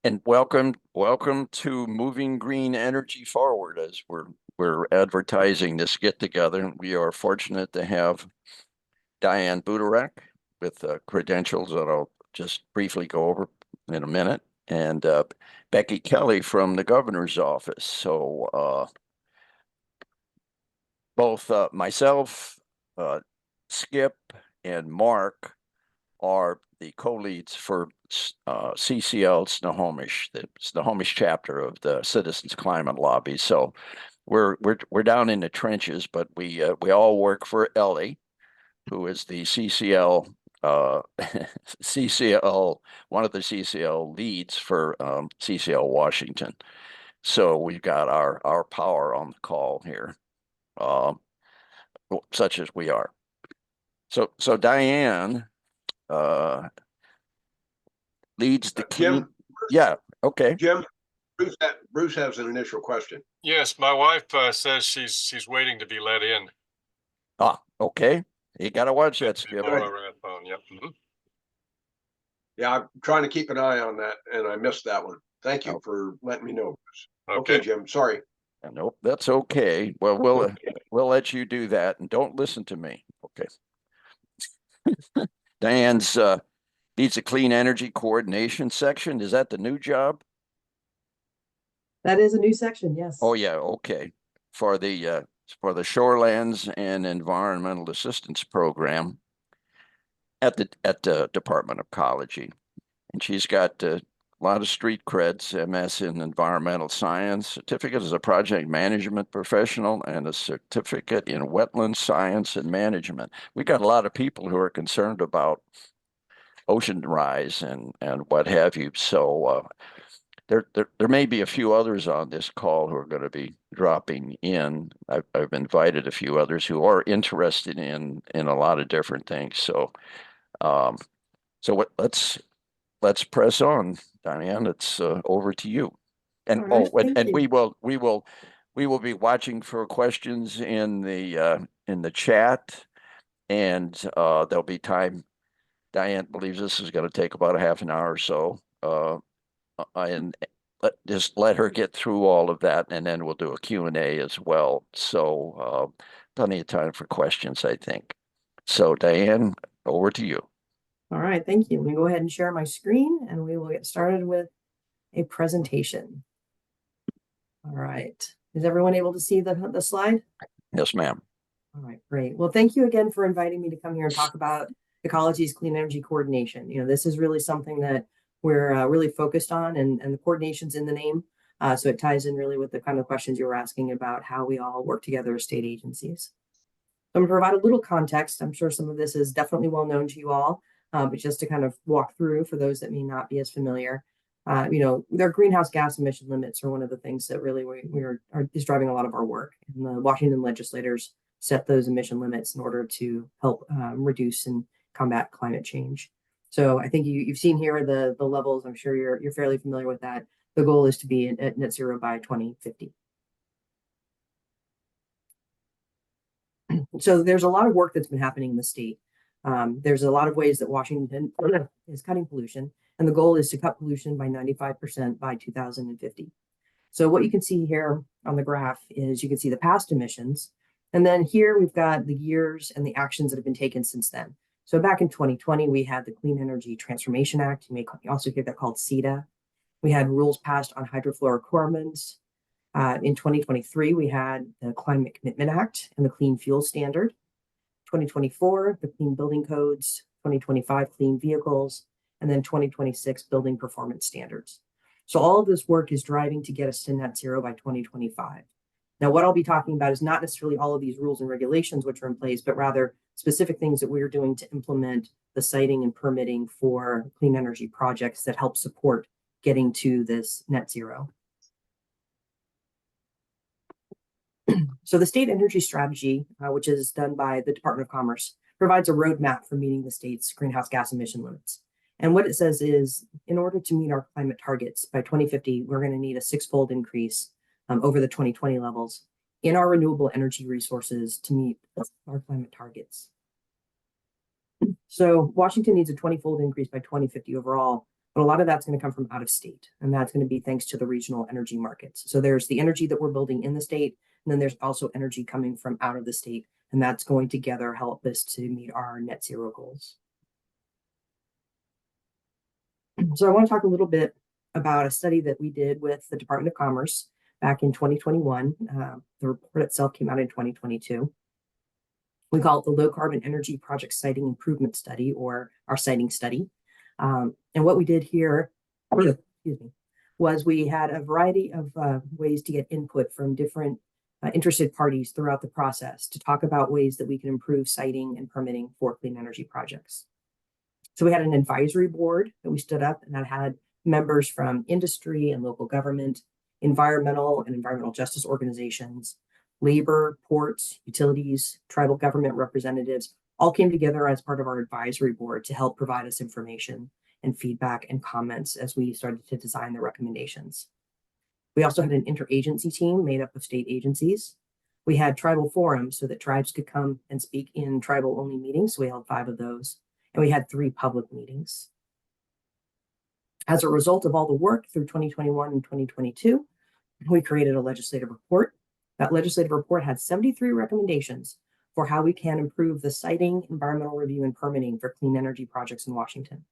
And welcome to Moving Green Energy Forward, as we're advertising this get together. We are fortunate to have Diane Butorac with credentials that I'll just briefly go over in a minute, and Becky Kelley from the governor's office. So both myself, Skip, and Mark are the co-leads for CCL Snohomish, the Snohomish chapter of the Citizens Climate Lobby. So we're down in the trenches, but we all work for Ellie, who is the CCL CCL, one of the CCL leads for CCL Washington. So we've got our power on the call here, such as we are. So Diane leads the Jim. Yeah. Okay. Jim, Bruce has an initial question. Yes, my wife says she's waiting to be let in. Ah, okay. You got to watch that, Skip. Over that phone. Yep. Yeah, I'm trying to keep an eye on that, and I missed that one. Thank you for letting me know. Okay, Jim. Sorry. Nope, that's okay. Well, we'll let you do that, and don't listen to me. Okay. Diane's leads the clean energy coordination section. Is that the new job? That is a new section, yes. Oh yeah, okay. For the Shorelands and Environmental Assistance Program at the Department of Ecology, and she's got a lot of street creds, MS in environmental science, certificate as a project management professional, and a certificate in wetland science and management. We got a lot of people who are concerned about ocean rise and what have you. So there may be a few others on this call who are going to be dropping in. I've invited a few others who are interested in a lot of different things. So let's press on, Diane. It's over to you. And right, and we will be watching for questions in the chat, and there'll be time. Diane believes this is going to take about a half an hour or so, and just let her get through all of that, and then we'll do a Q&A as well. So plenty of time for questions, I think. So Diane, over to you. All right, thank you. Let me go ahead and share my screen, and we will get started with a presentation. All right. Is everyone able to see the slide? Yes, ma'am. All right, great. Well, thank you again for inviting me to come here and talk about Ecology's clean energy coordination. You know, this is really something that we're really focused on, and the coordination's in the name. So it ties in really with the kind of questions you were asking about how we all work together as state agencies. So I'm going to provide a little context. I'm sure some of this is definitely well known to you all, but just to kind of walk through for those that may not be as familiar. You know, their greenhouse gas emission limits are one of the things that really is driving a lot of our work. And the Washington legislators set those emission limits in order to help reduce and combat climate change. So I think you've seen here the levels. I'm sure you're fairly familiar with that. The goal is to be at net zero by 2050. So there's a lot of work that's been happening in the state. There's a lot of ways that Washington is cutting pollution, and the goal is to cut pollution by 95% by 2050. So what you can see here on the graph is you can see the past emissions, and then here we've got the years and the actions that have been taken since then. So back in 2020, we had the Clean Energy Transformation Act. You may also hear that called CETA. We had rules passed on hydrofluorocarbons. In 2023, we had the Climate Commitment Act and the Clean Fuel Standard. 2024, the Clean Building Codes. 2025, Clean Vehicles. And then 2026, Building Performance Standards. So all of this work is driving to get us to net zero by 2025. Now, what I'll be talking about is not necessarily all of these rules and regulations which are in place, but rather specific things that we're doing to implement the siting and permitting for clean energy projects that help support getting to this net zero. So the state energy strategy, which is done by the Department of Commerce, provides a roadmap for meeting the state's greenhouse gas emission limits. And what it says is, in order to meet our climate targets by 2050, we're going to need a 6-fold increase over the 2020 levels in our renewable energy resources to meet our climate targets. So Washington needs a 20-fold increase by 2050 overall, but a lot of that's going to come from out of state. And that's going to be thanks to the regional energy markets. So there's the energy that we're building in the state, and then there's also energy coming from out of the state. And that's going together help us to meet our net zero goals. So I want to talk a little bit about a study that we did with the Department of Commerce back in 2021. The report itself came out in 2022. We call it the Low Carbon Energy Project Siting Improvement Study, or our siting study. And what we did here, excuse me, was we had a variety of ways to get input from different interested parties throughout the process to talk about ways that we can improve siting and permitting for clean energy projects. So we had an advisory board that we stood up, and that had members from industry and local government, environmental and environmental justice organizations, labor, ports, utilities, tribal government representatives, all came together as part of our advisory board to help provide us information and feedback and comments as we started to design the recommendations. We also had an interagency team made up of state agencies. We had tribal forums so that tribes could come and speak in tribal-only meetings. So we held 5 of those. And we had 3 public meetings. As a result of all the work through 2021 and 2022, we created a legislative report. That legislative report had 73 recommendations for how we can improve the siting, environmental review, and permitting for clean energy projects in Washington.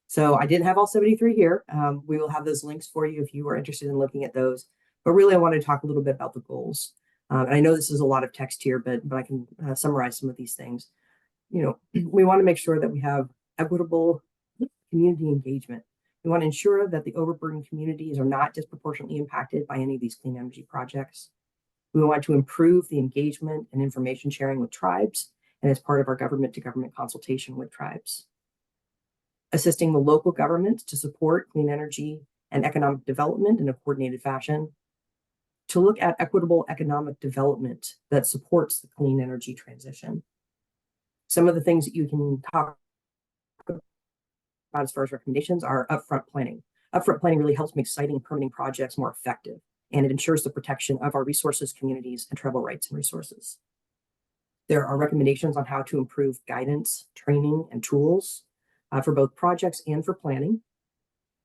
So I didn't have all 73 here. We will have those links for you if you are interested in looking at those. But really, I want to talk a little bit about the goals. And I know this is a lot of text here, but I can summarize some of these things. You know, we want to make sure that we have equitable community engagement. We want to ensure that the overburdened communities are not disproportionately impacted by any of these clean energy projects. We want to improve the engagement and information sharing with tribes, and as part of our government-to-government consultation with tribes. Assisting the local governments to support clean energy and economic development in a coordinated fashion. To look at equitable economic development that supports the clean energy transition. Some of the things that you can talk about as far as recommendations are upfront planning. Upfront planning really helps make siting and permitting projects more effective, and it ensures the protection of our resources, communities, and tribal rights and resources. There are recommendations on how to improve guidance, training, and tools for both projects and for planning,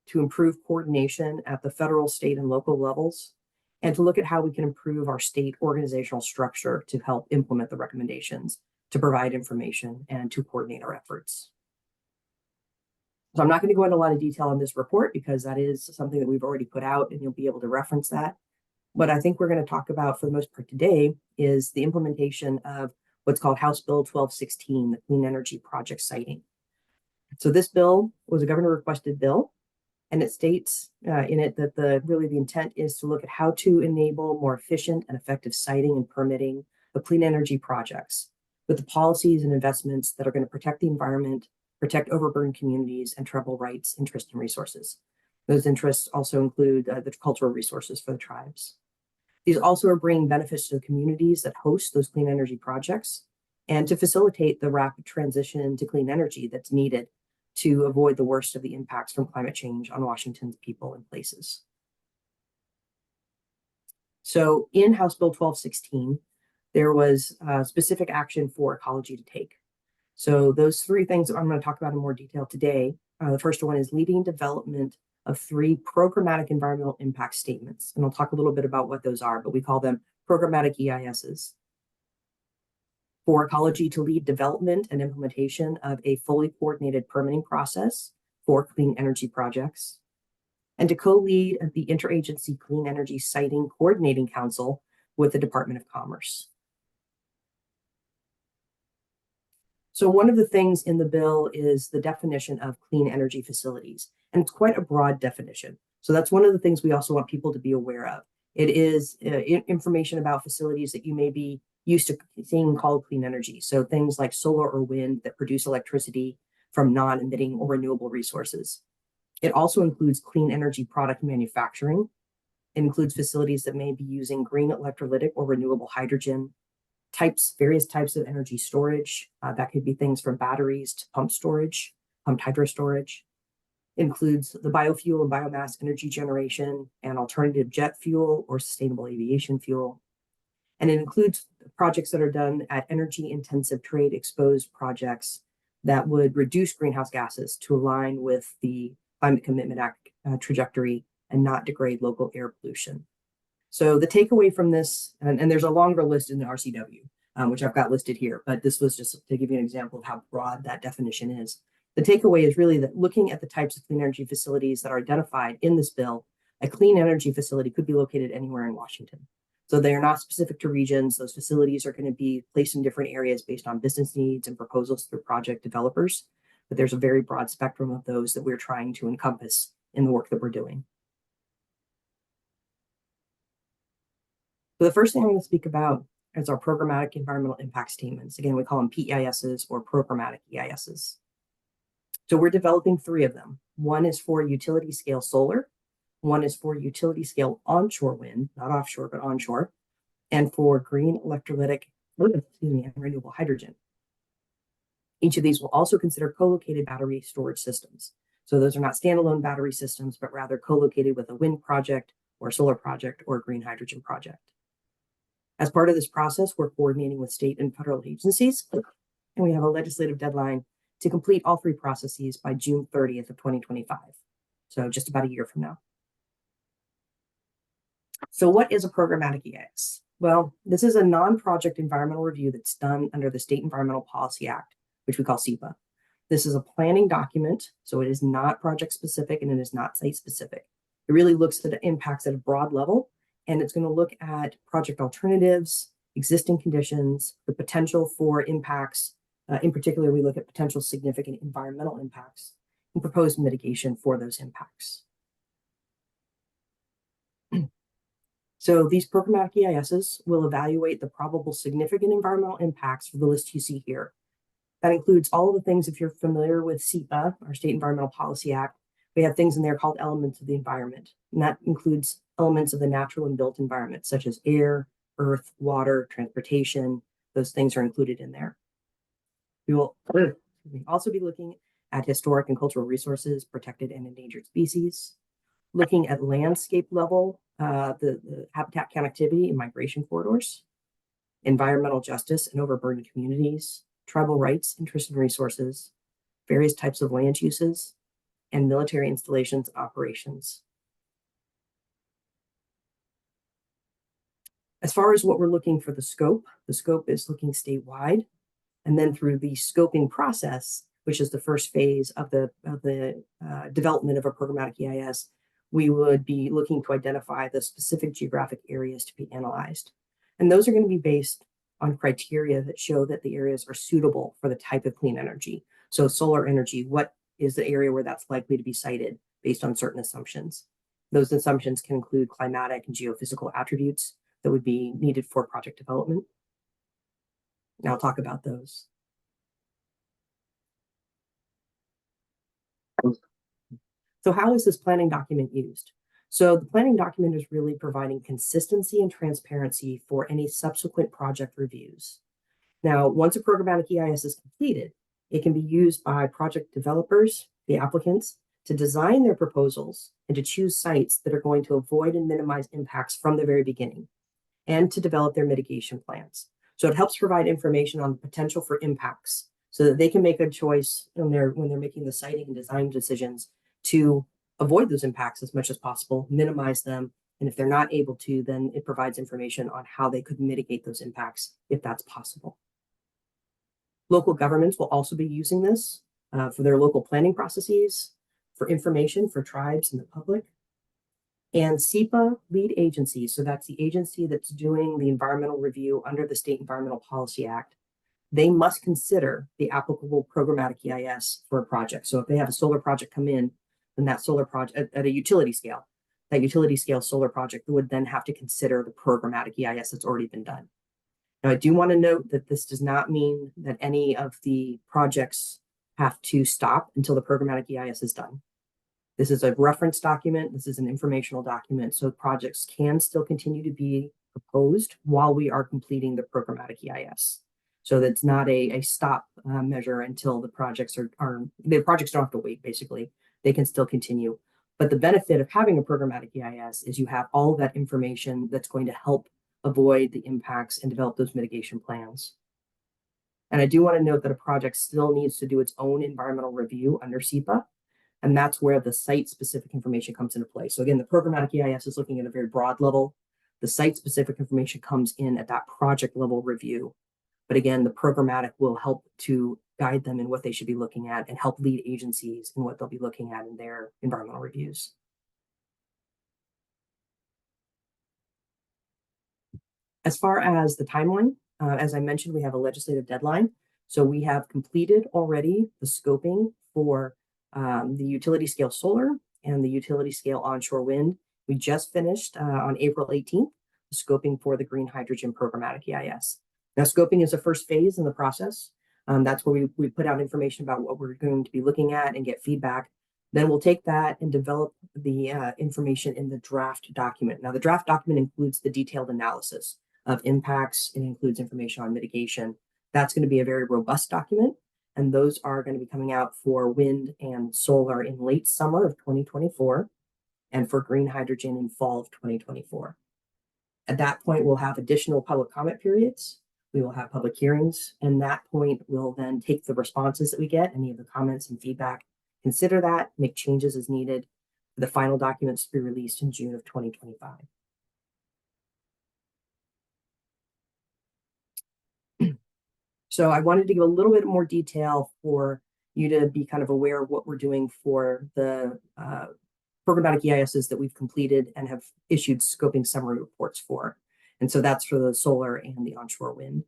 to improve coordination at the federal, state, and local levels, and to look at how we can improve our state organizational structure to help implement the recommendations, to provide information, and to coordinate our efforts. So I'm not going to go into a lot of detail on this report because that is something that we've already put out and you'll be able to reference that. What I think we're going to talk about for the most part today is the implementation of what's called House Bill 1216, the Clean Energy Project Siting. So this bill was a governor requested bill, and it states in it that the intent is to look at how to enable more efficient and effective siting and permitting of clean energy projects with the policies and investments that are going to protect the environment, protect overburdened communities, and tribal rights, interests, and resources. Those interests also include the cultural resources for the tribes. These also are bringing benefits to the communities that host those clean energy projects and to facilitate the rapid transition to clean energy that's needed to avoid the worst of the impacts from climate change on Washington's people and places. So in House Bill 1216, there was specific action for Ecology to take. So those 3 things I'm going to talk about in more detail today. The first one is leading development of 3 programmatic environmental impact statements. And I'll talk a little bit about what those are, but we call them programmatic EISs. For Ecology to lead development and implementation of a fully coordinated permitting process for clean energy projects, and to co-lead the Interagency Clean Energy Siting Coordinating Council with the Department of Commerce. So one of the things in the bill is the definition of clean energy facilities, and it's quite a broad definition. So that's one of the things we also want people to be aware of. It is information about facilities that you may be used to seeing called clean energy. So things like solar or wind that produce electricity from non-emitting or renewable resources. It also includes clean energy product manufacturing. It includes facilities that may be using green electrolytic or renewable hydrogen, various types of energy storage. That could be things from batteries to pumped hydro storage. It includes the biofuel and biomass energy generation and alternative jet fuel or sustainable aviation fuel. And it includes projects that are done at energy-intensive trade-exposed projects that would reduce greenhouse gases to align with the Climate Commitment Act trajectory and not degrade local air pollution. So the takeaway from this, and there's a longer list in the RCW, which I've got listed here, but this was just to give you an example of how broad that definition is. The takeaway is really that looking at the types of clean energy facilities that are identified in this bill, a clean energy facility could be located anywhere in Washington. So they are not specific to regions. Those facilities are going to be placed in different areas based on business needs and proposals through project developers. But there's a very broad spectrum of those that we're trying to encompass in the work that we're doing. So the first thing I'm going to speak about is our programmatic environmental impact statements. Again, we call them PEISs or programmatic EISs. So we're developing 3 of them. One is for utility scale solar. One is for utility scale onshore wind, not offshore, but onshore, and for green electrolytic, and renewable hydrogen. Each of these will also consider co-located battery storage systems. So those are not standalone battery systems, but rather co-located with a wind project or a solar project or a green hydrogen project. As part of this process, we're coordinating with state and federal agencies, and we have a legislative deadline to complete all 3 processes by June 30th of 2025. So just about a year from now. So what is a programmatic EIS? Well, this is a non-project environmental review that's done under the State Environmental Policy Act, which we call SEPA. This is a planning document, so it is not project specific and it is not site specific. It really looks at impacts at a broad level, and it's going to look at project alternatives, existing conditions, the potential for impacts. In particular, we look at potential significant environmental impacts and proposed mitigation for those impacts. So these programmatic EISs will evaluate the probable significant environmental impacts for the list you see here. That includes all of the things, if you're familiar with SEPA, our State Environmental Policy Act, we have things in there called elements of the environment. And that includes elements of the natural and built environment, such as air, earth, water, transportation. Those things are included in there. We will also be looking at historic and cultural resources, protected and endangered species, looking at landscape level, the habitat connectivity and migration corridors, environmental justice and overburdened communities, tribal rights, interests and resources, various types of land uses, and military installations and operations. As far as what we're looking for the scope is looking statewide. And then through the scoping process, which is the first phase of the development of a programmatic EIS, we would be looking to identify the specific geographic areas to be analyzed. And those are going to be based on criteria that show that the areas are suitable for the type of clean energy. So solar energy, what is the area where that's likely to be sited based on certain assumptions? Those assumptions can include climatic and geophysical attributes that would be needed for project development. And I'll talk about those. So how is this planning document used? So the planning document is really providing consistency and transparency for any subsequent project reviews. Now, once a programmatic EIS is completed, it can be used by project developers, the applicants, to design their proposals and to choose sites that are going to avoid and minimize impacts from the very beginning, and to develop their mitigation plans. So it helps provide information on the potential for impacts so that they can make a choice when they're making the siting and design decisions to avoid those impacts as much as possible, minimize them. And if they're not able to, then it provides information on how they could mitigate those impacts if that's possible. Local governments will also be using this for their local planning processes, for information for tribes and the public. And SEPA lead agencies, so that's the agency that's doing the environmental review under the State Environmental Policy Act, they must consider the applicable programmatic EIS for a project. So if they have a solar project come in, then that solar project at a utility scale, that utility scale solar project would then have to consider the programmatic EIS that's already been done. Now, I do want to note that this does not mean that any of the projects have to stop until the programmatic EIS is done. This is a reference document. This is an informational document. So projects can still continue to be proposed while we are completing the programmatic EIS. So that's not a stop measure until the projects the projects don't have to wait, basically. They can still continue. But the benefit of having a programmatic EIS is you have all of that information that's going to help avoid the impacts and develop those mitigation plans. And I do want to note that a project still needs to do its own environmental review under SEPA. And that's where the site-specific information comes into play. So again, the programmatic EIS is looking at a very broad level. The site-specific information comes in at that project level review. But again, the programmatic will help to guide them in what they should be looking at and help lead agencies in what they'll be looking at in their environmental reviews. As far as the timeline, as I mentioned, we have a legislative deadline. So we have completed already the scoping for the utility scale solar and the utility scale onshore wind. We just finished on April 18th, the scoping for the green hydrogen programmatic EIS. Now, scoping is the first phase in the process. That's where we put out information about what we're going to be looking at and get feedback. Then we'll take that and develop the information in the draft document. Now, the draft document includes the detailed analysis of impacts. It includes information on mitigation. That's going to be a very robust document. And those are going to be coming out for wind and solar in late summer of 2024 and for green hydrogen in fall of 2024. At that point, we'll have additional public comment periods. We will have public hearings. And that point, we'll then take the responses that we get, any of the comments and feedback, consider that, make changes as needed for the final documents to be released in June of 2025. So I wanted to give a little bit more detail for you to be kind of aware of what we're doing for the programmatic EISs that we've completed and have issued scoping summary reports for. And so that's for the solar and the onshore wind.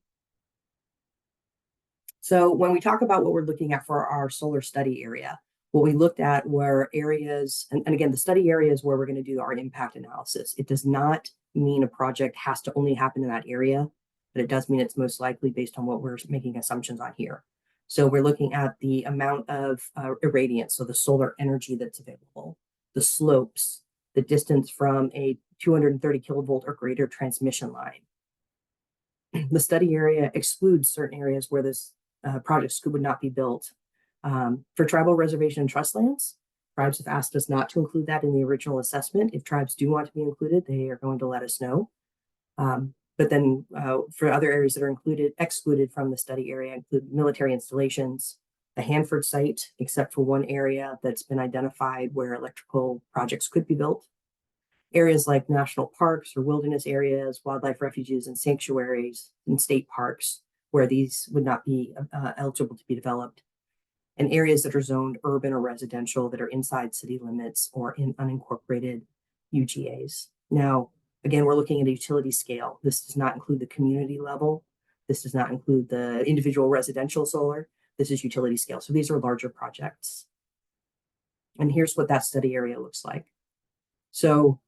So when we talk about what we're looking at for our solar study area, what we looked at were areas, and again, the study areas where we're going to do our impact analysis. It does not mean a project has to only happen in that area, but it does mean it's most likely based on what we're making assumptions on here. So we're looking at the amount of irradiance, so the solar energy that's available, the slopes, the distance from a 230 kilovolt or greater transmission line. The study area excludes certain areas where this project would not be built. For tribal reservation and trust lands, tribes have asked us not to include that in the original assessment. If tribes do want to be included, they are going to let us know. But then for other areas that are excluded from the study area include military installations, the Hanford site, except for one area that's been identified where electrical projects could be built. Areas like national parks or wilderness areas, wildlife refuges and sanctuaries and state parks where these would not be eligible to be developed. And areas that are zoned urban or residential that are inside city limits or in unincorporated UGAs. Now, again, we're looking at a utility scale. This does not include the community level. This does not include the individual residential solar. This is utility scale. So these are larger projects. And here's what that study area looks like. So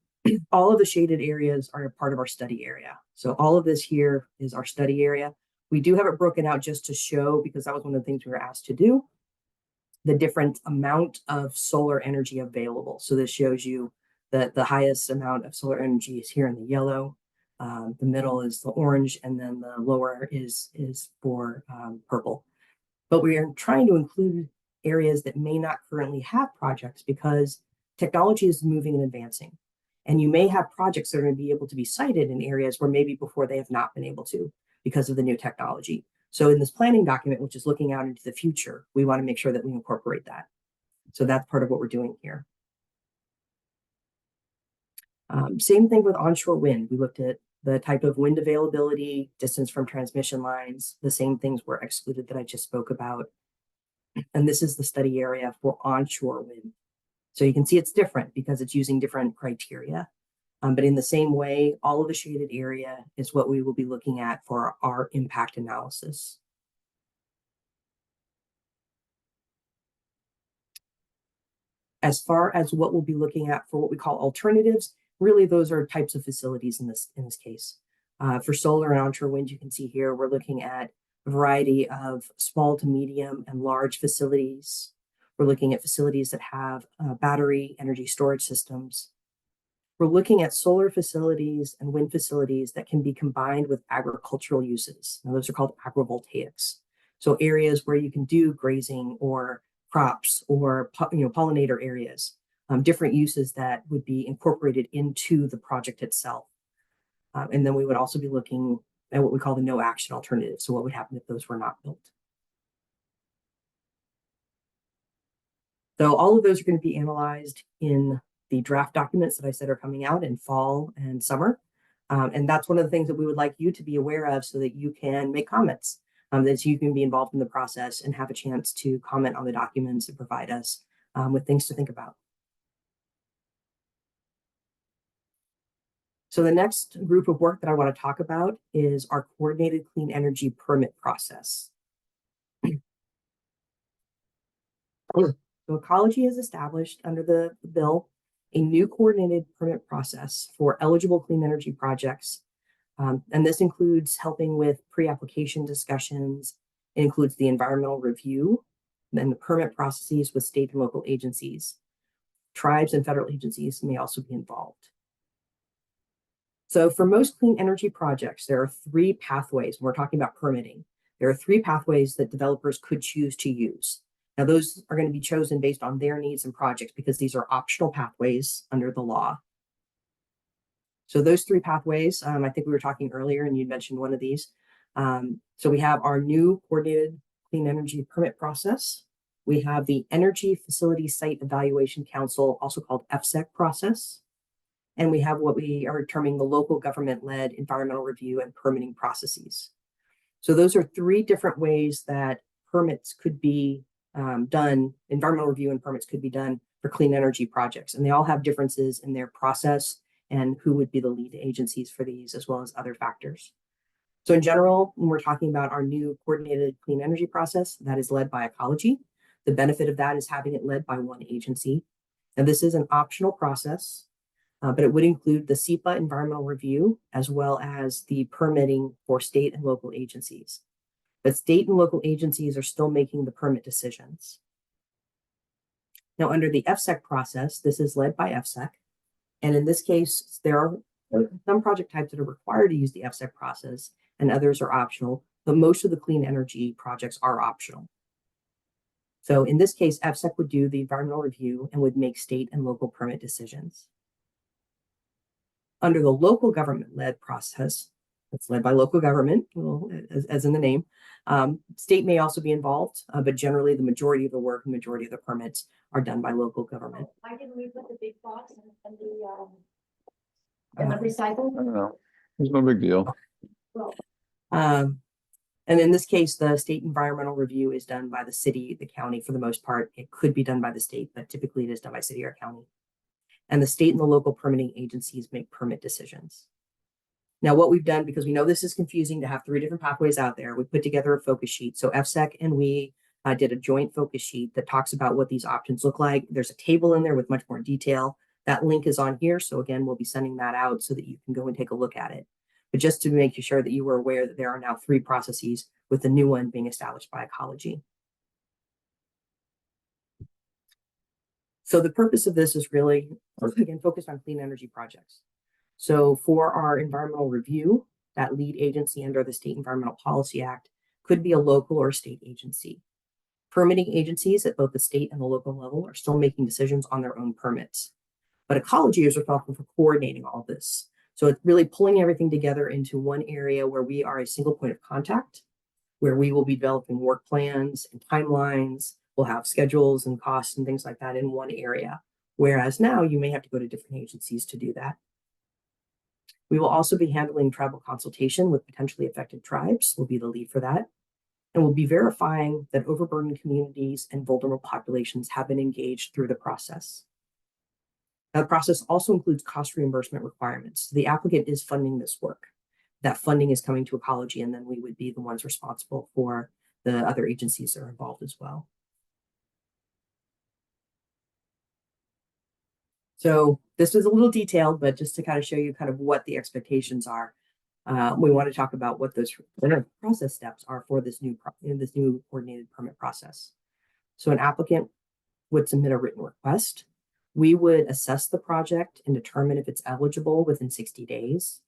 all of the shaded areas are a part of our study area. So all of this here is our study area. We do have it broken out just to show, because that was one of the things we were asked to do, the different amount of solar energy available. So this shows you that the highest amount of solar energy is here in the yellow. The middle is the orange, and then the lower is for purple. But we are trying to include areas that may not currently have projects because technology is moving and advancing. And you may have projects that are going to be able to be sited in areas where maybe before they have not been able to because of the new technology. So in this planning document, which is looking out into the future, we want to make sure that we incorporate that. So that's part of what we're doing here. Same thing with onshore wind. We looked at the type of wind availability, distance from transmission lines. The same things were excluded that I just spoke about. And this is the study area for onshore wind. So you can see it's different because it's using different criteria. But in the same way, all of the shaded area is what we will be looking at for our impact analysis. As far as what we'll be looking at for what we call alternatives, really those are types of facilities in this case. For solar and onshore wind, you can see here, we're looking at a variety of small to medium and large facilities. We're looking at facilities that have battery energy storage systems. We're looking at solar facilities and wind facilities that can be combined with agricultural uses. Now, those are called agrivoltaics. So areas where you can do grazing or crops or pollinator areas, different uses that would be incorporated into the project itself. And then we would also be looking at what we call the no action alternative. So what would happen if those were not built? So all of those are going to be analyzed in the draft documents that I said are coming out in fall and summer. And that's one of the things that we would like you to be aware of so that you can make comments, that you can be involved in the process and have a chance to comment on the documents and provide us with things to think about. So the next group of work that I want to talk about is our coordinated clean energy permit process. So Ecology has established under the bill a new coordinated permit process for eligible clean energy projects. And this includes helping with pre-application discussions. It includes the environmental review and the permit processes with state and local agencies. Tribes and federal agencies may also be involved. So for most clean energy projects, there are three pathways. When we're talking about permitting, there are three pathways that developers could choose to use. Now, those are going to be chosen based on their needs and projects because these are optional pathways under the law. So those three pathways, I think we were talking earlier and you mentioned one of these. So we have our new coordinated clean energy permit process. We have the Energy Facility Site Evaluation Council, also called EFSEC process. And we have what we are terming the local government-led environmental review and permitting processes. So those are three different ways that permits could be done, environmental review and permits could be done for clean energy projects. And they all have differences in their process and who would be the lead agencies for these, as well as other factors. So in general, when we're talking about our new coordinated clean energy process, that is led by Ecology. The benefit of that is having it led by one agency. And this is an optional process. But it would include the SEPA environmental review, as well as the permitting for state and local agencies. But state and local agencies are still making the permit decisions. Now, under the EFSEC process, this is led by EFSEC. And in this case, there are some project types that are required to use the EFSEC process, and others are optional, but most of the clean energy projects are optional. So in this case, EFSEC would do the environmental review and would make state and local permit decisions. Under the local government-led process, that's led by local government, well, as in the name, state may also be involved, but generally the majority of the work and majority of the permits are done by local government. Why didn't we put the big box in the recycle? I don't know. It's no big deal. Well, And in this case, the state environmental review is done by the city, the county for the most part. It could be done by the state, but typically it is done by city or county. And the state and the local permitting agencies make permit decisions. Now, what we've done, because we know this is confusing to have three different pathways out there, we put together a focus sheet. So EFSEC and we did a joint focus sheet that talks about what these options look like. There's a table in there with much more detail. That link is on here. So again, we'll be sending that out so that you can go and take a look at it. But just to make sure that you were aware that there are now three processes, with the new one being established by Ecology. So the purpose of this is really, again, focused on clean energy projects. So for our environmental review, that lead agency under the State Environmental Policy Act could be a local or state agency. Permitting agencies at both the state and the local level are still making decisions on their own permits. But Ecology is responsible for coordinating all this. So it's really pulling everything together into one area where we are a single point of contact, where we will be developing work plans and timelines. We'll have schedules and costs and things like that in one area. Whereas now you may have to go to different agencies to do that. We will also be handling tribal consultation with potentially affected tribes. We'll be the lead for that. And we'll be verifying that overburdened communities and vulnerable populations have been engaged through the process. Now, the process also includes cost reimbursement requirements. The applicant is funding this work. That funding is coming to Ecology, and then we would be the ones responsible for the other agencies that are involved as well. So this is a little detailed, but just to kind of show you kind of what the expectations are, we want to talk about what those process steps are for this new coordinated permit process. So an applicant would submit a written request. We would assess the project and determine if it's eligible within 60 days.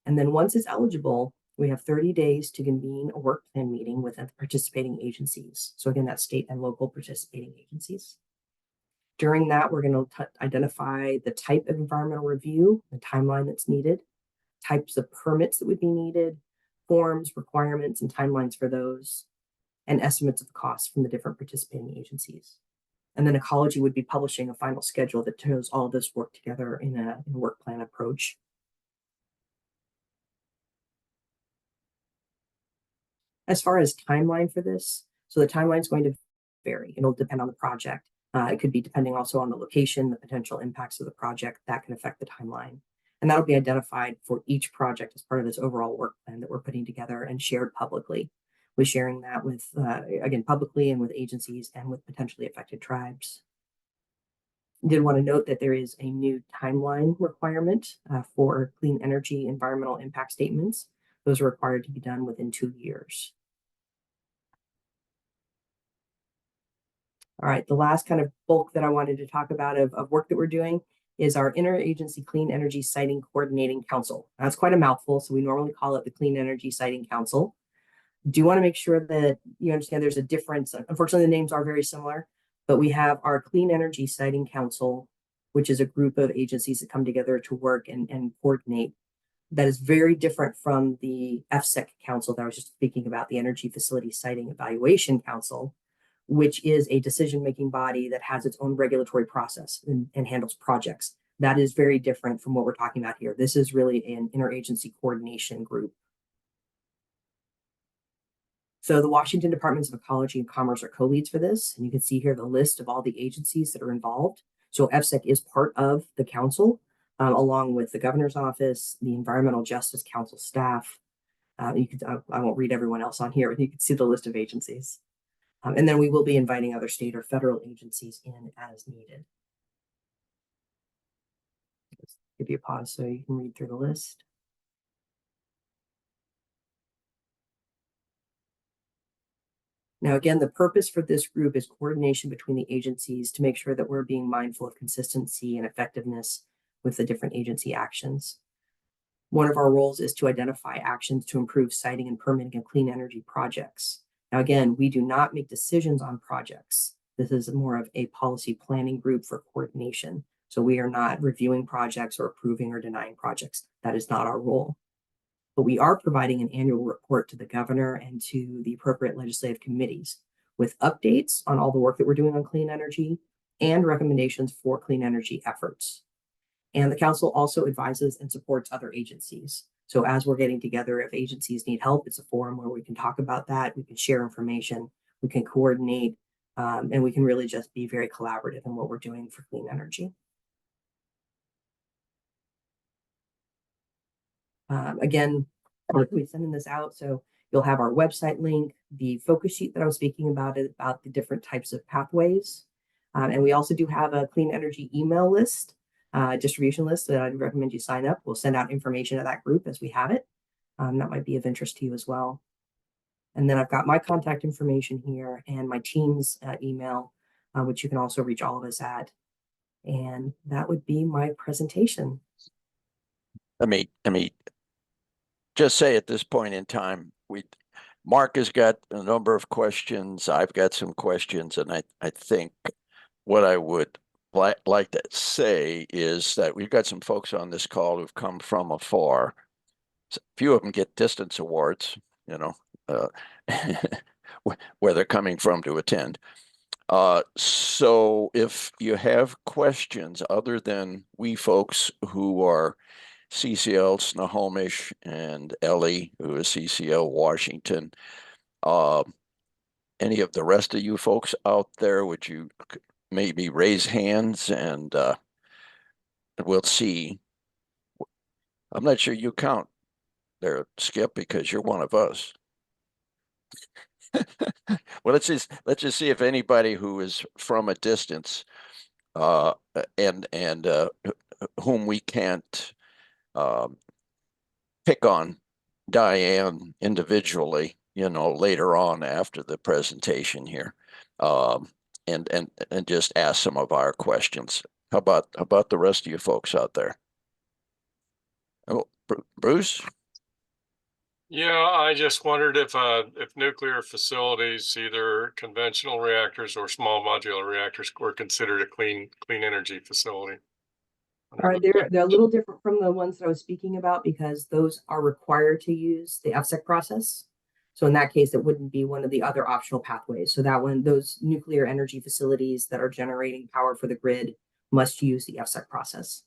And then once it's eligible, we have 30 days to convene a work plan meeting with participating agencies. So again, that's state and local participating agencies. During that, we're going to identify the type of environmental review, the timeline that's needed, types of permits that would be needed, forms, requirements, and timelines for those, and estimates of costs from the different participating agencies. And then Ecology would be publishing a final schedule that shows all of this work together in a work plan approach. As far as timeline for this, so the timeline is going to vary. It'll depend on the project. It could be depending also on the location, the potential impacts of the project that can affect the timeline. And that'll be identified for each project as part of this overall work plan that we're putting together and shared publicly. We're sharing that with, again, publicly and with agencies and with potentially affected tribes. Did want to note that there is a new timeline requirement for clean energy environmental impact statements. Those are required to be done within 2 years. All right, the last kind of bulk that I wanted to talk about of work that we're doing is our Interagency Clean Energy Siting Coordinating Council. That's quite a mouthful, so we normally call it the Clean Energy Siting Council. Do want to make sure that you understand there's a difference. Unfortunately, the names are very similar, but we have our Clean Energy Siting Council, which is a group of agencies that come together to work and coordinate. That is very different from the FSEC Council that I was just speaking about, the Energy Facility Siting Evaluation Council, which is a decision-making body that has its own regulatory process and handles projects. That is very different from what we're talking about here. This is really an interagency coordination group. So the Washington Departments of Ecology and Commerce are co-leads for this. And you can see here the list of all the agencies that are involved. So FSEC is part of the council, along with the governor's office, the Environmental Justice Council staff. I won't read everyone else on here, but you can see the list of agencies. And then we will be inviting other state or federal agencies in as needed. Let's give you a pause so you can read through the list. Now, again, the purpose for this group is coordination between the agencies to make sure that we're being mindful of consistency and effectiveness with the different agency actions. One of our roles is to identify actions to improve siting and permitting of clean energy projects. Now, again, we do not make decisions on projects. This is more of a policy planning group for coordination. So we are not reviewing projects or approving or denying projects. That is not our role. But we are providing an annual report to the governor and to the appropriate legislative committees with updates on all the work that we're doing on clean energy and recommendations for clean energy efforts. And the council also advises and supports other agencies. So as we're getting together, if agencies need help, it's a forum where we can talk about that, we can share information, we can coordinate, and we can really just be very collaborative in what we're doing for clean energy. Again, we'll be sending this out, so you'll have our website link, the focus sheet that I was speaking about the different types of pathways. And we also do have a clean energy email list, distribution list that I'd recommend you sign up. We'll send out information to that group as we have it. That might be of interest to you as well. And then I've got my contact information here and my team's email, which you can also reach all of us at. And that would be my presentation. Let me just say at this point in time, Mark has got a number of questions. I've got some questions, and I think what I would like to say is that we've got some folks on this call who've come from afar. A few of them get distance awards, you know, where they're coming from to attend. So if you have questions other than we folks who are CCL Snohomish and Ellie, who is CCL Washington, any of the rest of you folks out there, would you maybe raise hands and we'll see. I'm not sure you count there, Skip, because you're one of us. Well, let's just see if anybody who is from a distance and whom we can't pick on Diane individually, you know, later on after the presentation here, and just ask some of our questions. How about the rest of you folks out there? Oh, Bruce? Yeah, I just wondered if nuclear facilities, either conventional reactors or small modular reactors, were considered a clean energy facility. All right, they're a little different from the ones that I was speaking about because those are required to use the FSEC process. So in that case, it wouldn't be one of the other optional pathways. So that one, those nuclear energy facilities that are generating power for the grid must use the FSEC process.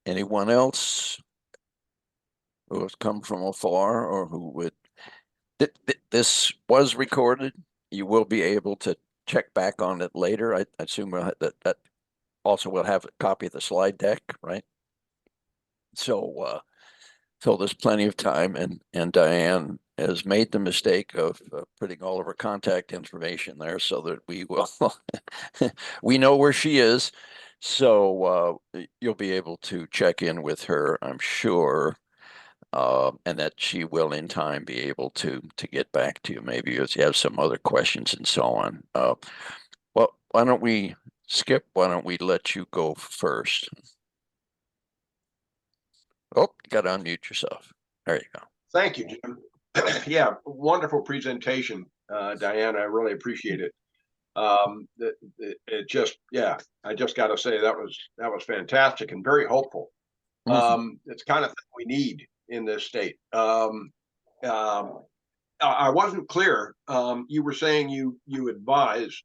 Anyone else who has come from afar or who would? This was recorded. You will be able to check back on it later. I assume that also will have a copy of the slide deck, right? So there's plenty of time, and Diane has made the mistake of putting all of her contact information there so that we will we know where she is. So you'll be able to check in with her, I'm sure, and that she will in time be able to get back to you, maybe as you have some other questions and so on. Well, why don't we skip? Why don't we let you go first? Oh, you got to unmute yourself. There you go. Thank you, Jim. Yeah, wonderful presentation, Diane. I really appreciate it. It just, yeah, I just got to say that was fantastic and very hopeful. It's kind of thing we need in this state. I wasn't clear. You were saying you advise.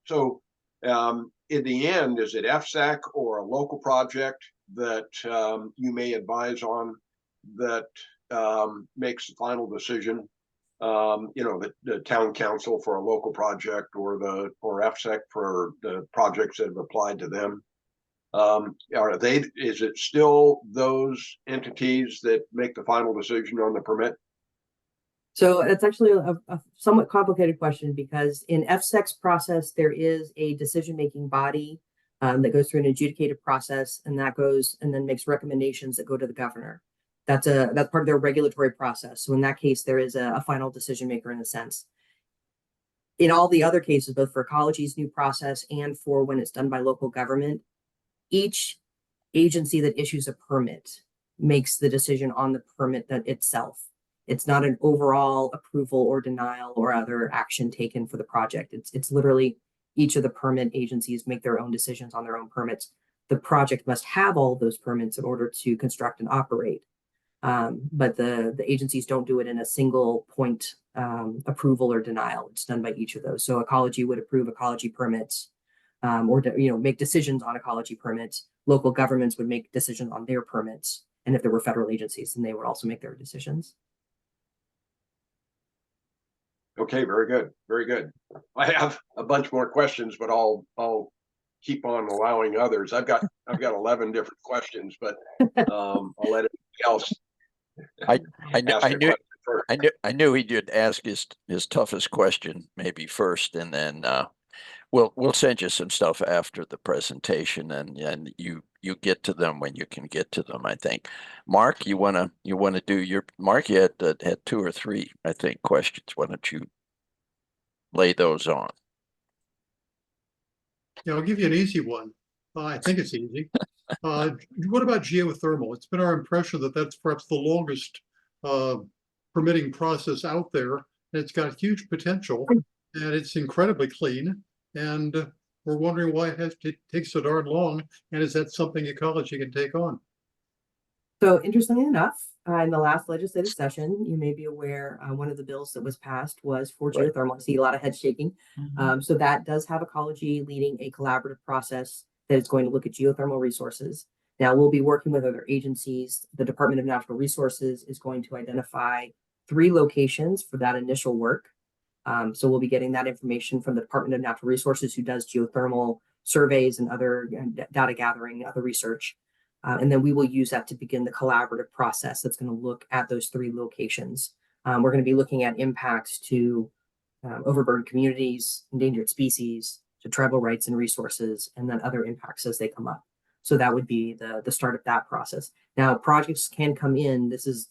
So in the end, is it FSEC or a local project that you may advise on that makes the final decision? The town council for a local project or FSEC for the projects that have applied to them. Is it still those entities that make the final decision on the permit? So it's actually a somewhat complicated question because in FSEC's process, there is a decision-making body that goes through an adjudicated process, and that goes and then makes recommendations that go to the governor. That's part of their regulatory process. So in that case, there is a final decision maker in a sense. In all the other cases, both for Ecology's new process and for when it's done by local government, each agency that issues a permit makes the decision on the permit that itself. It's not an overall approval or denial or other action taken for the project. It's literally each of the permit agencies make their own decisions on their own permits. The project must have all of those permits in order to construct and operate. But the agencies don't do it in a single point approval or denial. It's done by each of those. So Ecology would approve ecology permits or make decisions on ecology permits. Local governments would make decisions on their permits. And if there were federal agencies, then they would also make their decisions. Okay, very good, very good. I have a bunch more questions, but I'll keep on allowing others. I've got 11 different questions, but I'll let everybody else. I knew he did ask his toughest question maybe first, and then we'll send you some stuff after the presentation, and you get to them when you can get to them. I think. Mark, you wanna do your Mark? You had 2 or 3, I think, questions. Why don't you lay those on? Yeah, I'll give you an easy one. I think it's easy. What about geothermal? It's been our impression that that's perhaps the longest permitting process out there. And it's got huge potential, and it's incredibly clean. And we're wondering why it has to take so darn long. And is that something Ecology can take on? So interestingly enough, in the last legislative session, you may be aware one of the bills that was passed was for geothermal. I see a lot of head shaking. So that does have Ecology leading a collaborative process that is going to look at geothermal resources. Now we'll be working with other agencies. The Department of Natural Resources is going to identify 3 locations for that initial work. So we'll be getting that information from the Department of Natural Resources, who does geothermal surveys and other data gathering, other research. And then we will use that to begin the collaborative process that's going to look at those 3 locations. We're going to be looking at impacts to overburdened communities, endangered species, to tribal rights and resources, and then other impacts as they come up. So that would be the start of that process. Now, projects can come in. This is,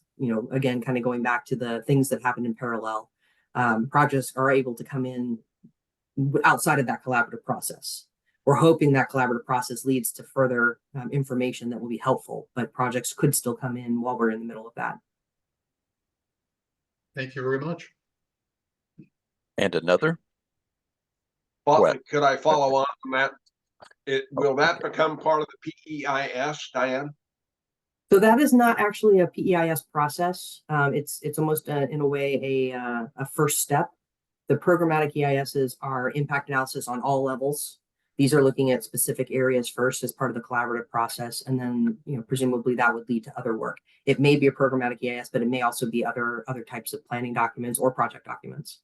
again, kind of going back to the things that happened in parallel. Projects are able to come in outside of that collaborative process. We're hoping that collaborative process leads to further information that will be helpful, but projects could still come in while we're in the middle of that. Thank you very much. And another? Well, could I follow on from that? Will that become part of the PEIS, Diane? So that is not actually a PEIS process. It's almost in a way a first step. The programmatic EISs are impact analysis on all levels. These are looking at specific areas first as part of the collaborative process, and then presumably that would lead to other work. It may be a programmatic EIS, but it may also be other types of planning documents or project documents.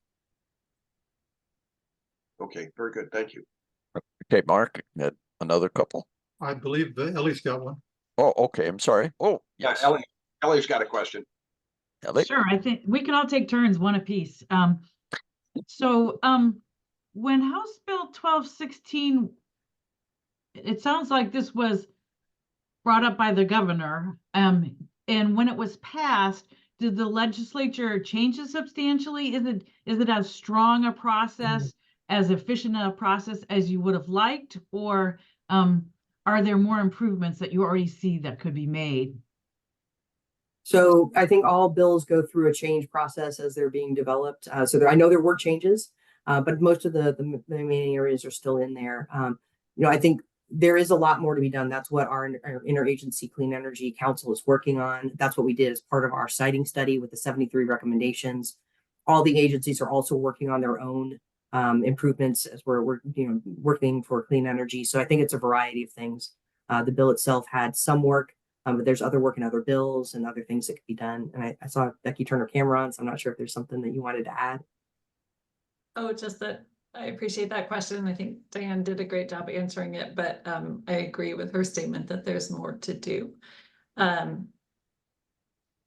Okay, very good. Thank you. Okay, Mark, had another couple. I believe Ellie's got one. Oh, okay. I'm sorry. Oh, Yeah, yes. Ellie's got a question. Ellie? Sure, I think we can all take turns, one apiece. When House Bill 1216, it sounds like this was brought up by the governor, and when it was passed, did the legislature change it substantially? Is it as strong a process, as efficient a process as you would have liked, or are there more improvements that you already see that could be made? So I think all bills go through a change process as they're being developed. I know there were changes, but most of the remaining areas are still in there. I think there is a lot more to be done. That's what our Interagency Clean Energy Council is working on. That's what we did as part of our siting study with the 73 recommendations. All the agencies are also working on their own improvements as we're working for clean energy. So I think it's a variety of things. The bill itself had some work. But there's other work in other bills and other things that could be done. And I saw Becky turn her camera on, so I'm not sure if there's something that you wanted to add. Oh, just that I appreciate that question. I think Diane did a great job answering it, but I agree with her statement that there's more to do. I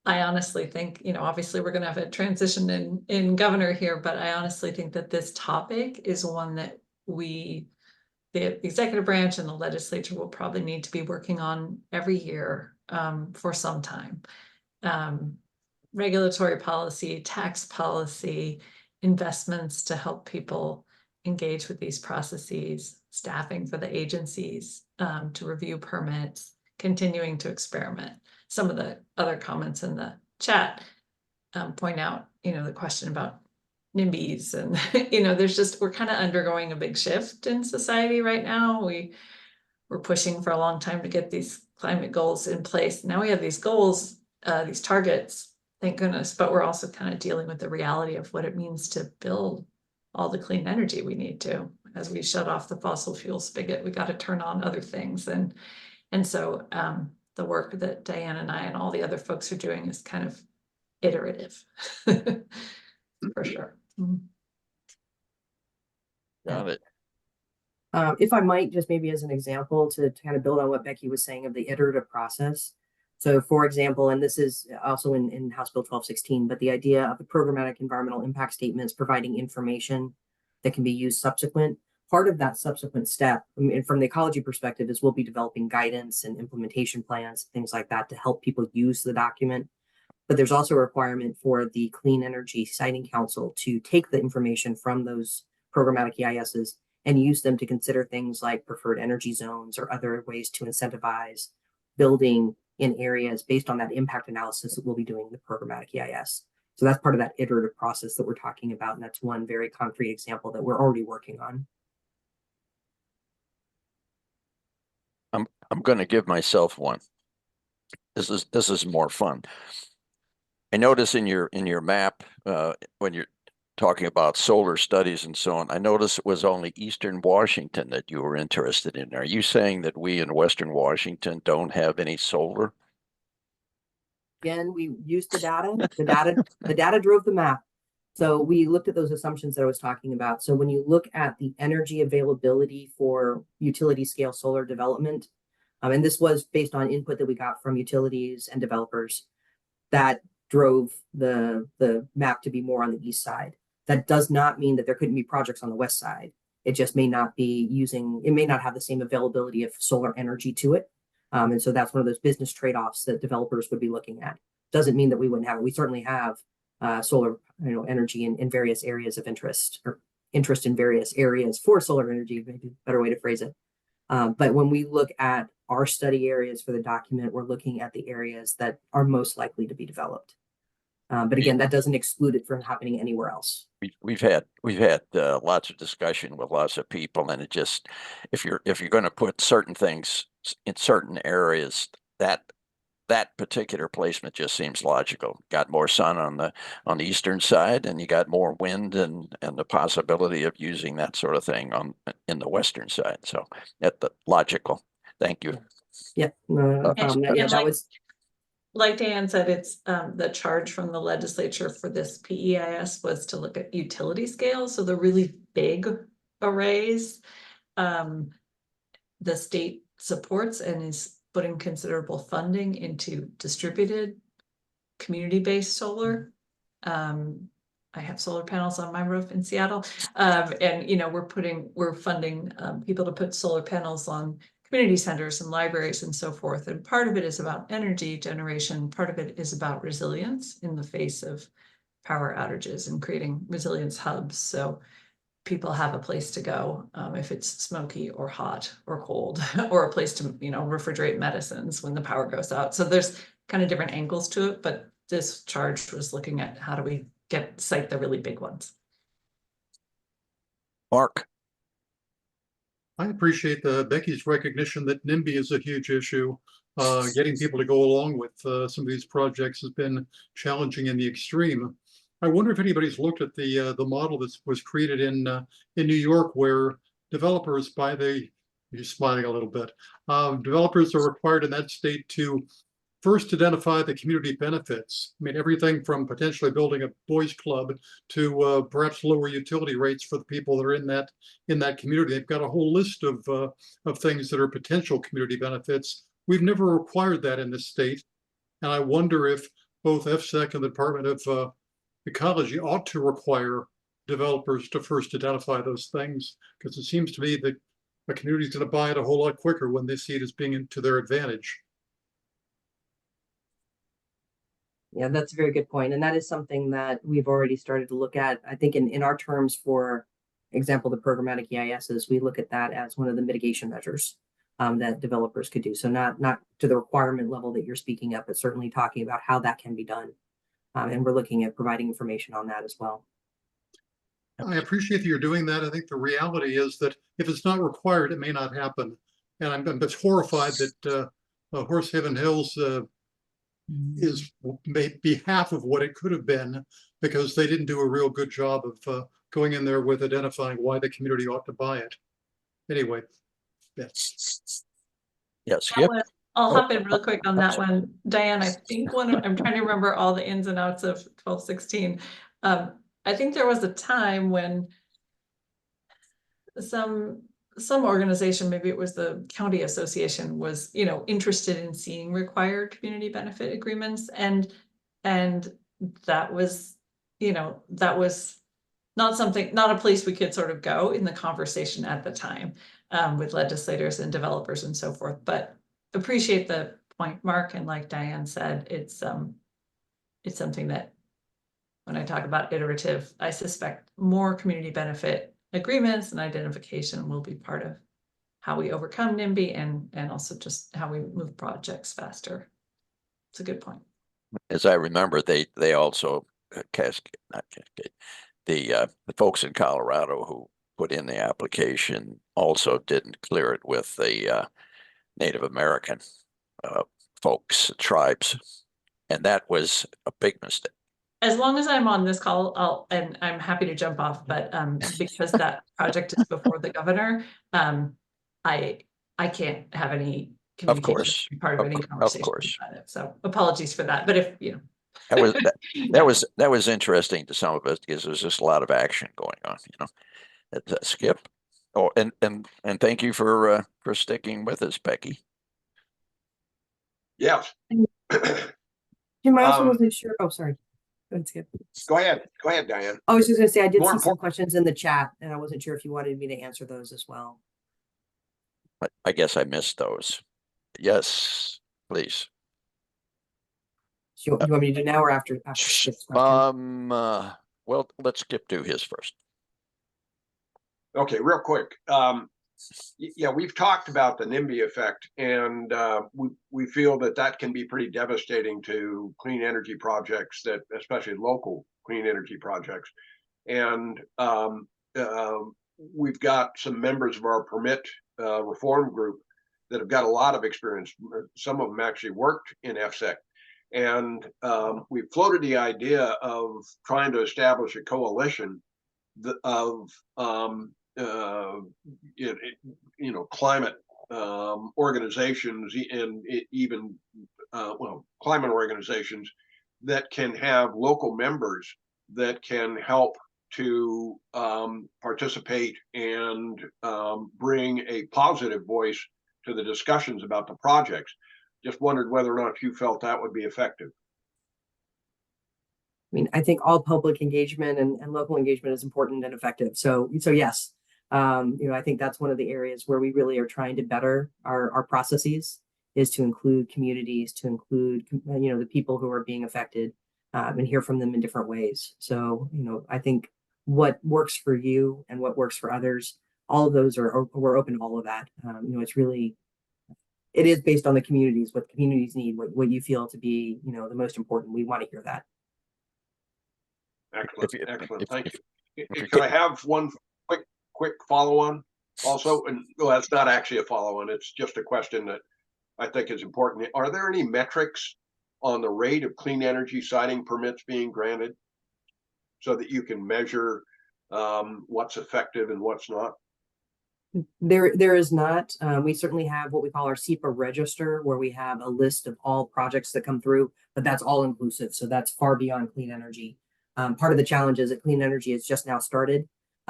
honestly think, obviously we're going to have a transition in governor here, but I honestly think that this topic is one that the executive branch and the legislature will probably need to be working on every year for some time. Regulatory policy, tax policy, investments to help people engage with these processes, staffing for the agencies to review permits, continuing to experiment. Some of the other comments in the chat point out, the question about NIMBYs and we're kind of undergoing a big shift in society right now. We're pushing for a long time to get these climate goals in place. Now we have these goals, these targets, thank goodness, but we're also kind of dealing with the reality of what it means to build all the clean energy we need to. As we shut off the fossil fuel spigot, we got to turn on other things. And so the work that Diane and I and all the other folks are doing is kind of iterative for sure. Got it. If I might, just maybe as an example to kind of build on what Becky was saying of the iterative process. So for example, and this is also in House Bill 1216, but the idea of the programmatic environmental impact statements providing information that can be used subsequent. Part of that subsequent step, from the ecology perspective, is we'll be developing guidance and implementation plans, things like that, to help people use the document. But there's also a requirement for the Clean Energy Siting Council to take the information from those programmatic EISs and use them to consider things like preferred energy zones or other ways to incentivize building in areas based on that impact analysis that we'll be doing in the programmatic EIS. So that's part of that iterative process that we're talking about. And that's one very concrete example that we're already working on. I'm going to give myself one. This is more fun. I notice in your map when you're talking about solar studies and so on, I noticed it was only Eastern Washington that you were interested in. Are you saying that we in Western Washington don't have any solar? Again, we used the data. The data drove the map. So we looked at those assumptions that I was talking about. So when you look at the energy availability for utility scale solar development, and this was based on input that we got from utilities and developers, that drove the map to be more on the east side. That does not mean that there couldn't be projects on the west side. It just may not be it may not have the same availability of solar energy to it. And so that's one of those business trade-offs that developers would be looking at. Doesn't mean that we wouldn't have it. We certainly have solar energy in various areas of interest, or interest in various areas for solar energy, maybe a better way to phrase it. But when we look at our study areas for the document, we're looking at the areas that are most likely to be developed. But again, that doesn't exclude it from happening anywhere else. We've had lots of discussion with lots of people, and it just, if you're going to put certain things in certain areas, that that particular placement just seems logical. Got more sun on the eastern side, and you got more wind and the possibility of using that sort of thing in the western side. So that's logical. Thank you. Yeah, no And- problem. and Yeah, that like- was, Like Diane said, it's the charge from the legislature for this PEIS was to look at utility scale, so the really big arrays. The state supports and is putting considerable funding into distributed community-based solar. I have solar panels on my roof in Seattle, and we're funding people to put solar panels on community centers and libraries and so forth. And part of it is about energy generation. Part of it is about resilience in the face of power outages and creating resilience hubs. So people have a place to go if it's smoky or hot or cold, or a place to, refrigerate medicines when the power goes out. So there's kind of different angles to it, but this charge was looking at how do we cite the really big ones. Mark. I appreciate Becky's recognition that NIMBY is a huge issue. Getting people to go along with some of these projects has been challenging in the extreme. I wonder if anybody's looked at the model that was created in New York, where developers, you're smiling a little bit, developers are required in that state to first identify the community benefits. I mean, everything from potentially building a boys club to perhaps lower utility rates for the people that are in that community. They've got a whole list of things that are potential community benefits. We've never required that in this state, and I wonder if both FSEC and the Department of Ecology ought to require developers to first identify those things, because it seems to me that a community is going to buy it a whole lot quicker when they see it as being to their advantage. yeah, that's a very good point. And that is something that we've already started to look at. I think in our terms, for example, the programmatic EISs, we look at that as one of the mitigation measures that developers could do. So not to the requirement level that you're speaking of, but certainly talking about how that can be done. And we're looking at providing information on that as well. I appreciate that you're doing that. I think the reality is that if it's not required, it may not happen. And I'm just horrified that Horsehaven Hills is maybe half of what it could have been, because they didn't do a real good job of going in there with identifying why the community ought to buy it. Anyway, yes. Yes, Skip. I'll hop in real quick on that one. Diane, I think I'm trying to remember all the ins and outs of 1216. I think there was a time when some organization, maybe it was the county association, was interested in seeing required community benefit agreements, and that was not a place we could sort of go in the conversation at the time with legislators and developers and so forth. But appreciate the point, Mark, and like Diane said, it's something that when I talk about iterative, I suspect more community benefit agreements and identification will be part of how we overcome NIMBY and also just how we move projects faster. It's a good point. As I remember, they also the folks in Colorado who put in the application also didn't clear it with the Native American folks, tribes, and that was a big mistake. As long as I'm on this call, and I'm happy to jump off, but because that project is before the governor, I can't have any communication, Of course, part of any conversation about it. So apologies for that. But if that was interesting to some of us, because there's just a lot of action going on. Skip. Oh, and thank you for sticking with us, Becky. Yes. Jim, I also wasn't sure. Oh, sorry. Go ahead, Skip. Go ahead, Diane. I was just going to say, I did More see some important- questions in the chat, and I wasn't sure if you wanted me to answer those as well. I guess I missed those. Yes, please. So you want me to do now or after Skip's question? Well, let's Skip do his first. Okay, real quick. Yeah, we've talked about the NIMBY effect, and we feel that can be pretty devastating to clean energy projects, that especially local clean energy projects. And we've got some members of our permit reform group that have got a lot of experience. Some of them actually worked in FSEC. And we floated the idea of trying to establish a coalition of climate organizations and even climate organizations that can have local members that can help to participate and bring a positive voice to the discussions about the projects. Just wondered whether or not you felt that would be effective. I mean, I think all public engagement and local engagement is important and effective. So yes, I think that's one of the areas where we really are trying to better our processes, is to include communities, to include, the people who are being affected, and hear from them in different ways. So, I think what works for you and what works for others, all of those we're open to all of that. It's really, it is based on the communities, what the communities need, what you feel to be, the most important. We want to hear that. Excellent, excellent. Thank you. Could I have one quick follow-on also? And well, that's not actually a follow-on. It's just a question that I think is important. Are there any metrics on the rate of clean energy siting permits being granted so that you can measure what's effective and what's not? There is not. We certainly have what we call our SEPA register, where we have a list of all projects that come through, but that's all inclusive. So that's far beyond clean energy. Part of the challenge is that clean energy has just now started.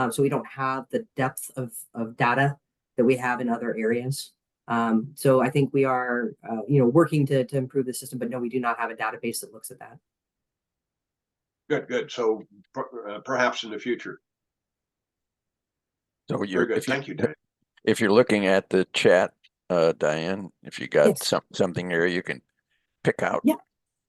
So we don't have the depth of data that we have in other areas. So I think we are, working to improve the system, but no, we do not have a database that looks at that. Good. So perhaps in the future. So Very good. Thank you, Diane. If you're looking at the chat, Diane, if you got Yes. something there you can pick out.